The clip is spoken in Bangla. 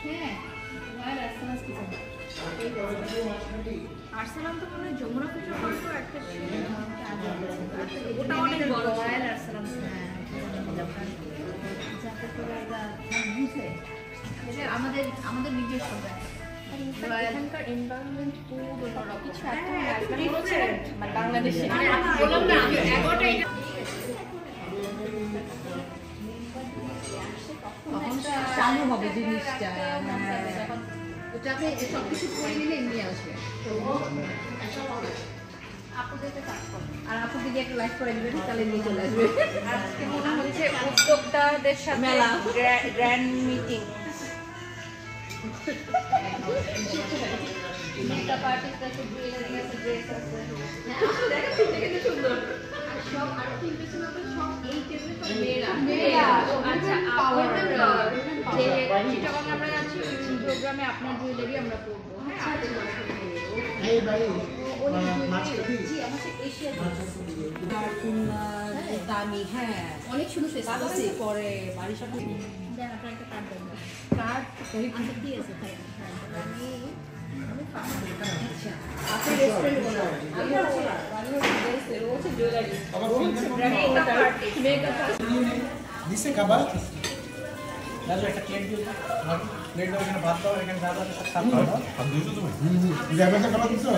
হ্যাঁ ওয়াইল্ড আর্সেনালস কিচেন আর্সেনাল তো মনে হয় যমুনা ফিউচার পার্কও একটা ছিল ওটা অনেক বড় ওয়াইল্ড আর্সেনাল হ্যাঁ যাতে করে বুঝে আমাদের আমাদের নিজস্ব এখানকার এনভায়রনমেন্ট ফুড কিছু মানে বাংলাদেশে বললাম না 11টা চালু হবে জিনিসটা ওটাকে সব কিছু করে নিলে এমনি আসবে আর আপু যদি একটা লাইভ করে দিবেন তাহলে নিয়ে চলে আসবে আজকে মনে হচ্ছে উদ্যোক্তাদের সাথে গ্র্যান্ড মিটিং মেকআপ আর্টিস্ট আছে জুয়েলারি আছে ড্রেস আছে দেখেন সুন্দর সব আর তিনটে ছিল সব এই টেবিলে সব মেয়েরা আচ্ছা আপনাদের যে চিটাগং আমরা যাচ্ছি ওই প্রোগ্রামে আপনার জুয়েলারি আমরা পরবো হ্যাঁ এই ভাই জি আমাদের এশিয়া দামি হ্যাঁ অনেক সুন্দর ফেস্টিভ্যাল পরে বাড়ির সাথে দেন আপনার একটা কার্ড দেন কার্ড আচ্ছা ঠিক আছে তাই আচ্ছা আপনি রেস্টুরেন্ট বলো আমি হচ্ছে জুয়েলারি মেকআপ দিছে খাবার দাদু একটা প্লেট দিও প্লেট দাও এখানে ভাত দাও এখানে দাদা সব খাবার দাও ভাত দিছো তুমি যাবে না খাবার দিছো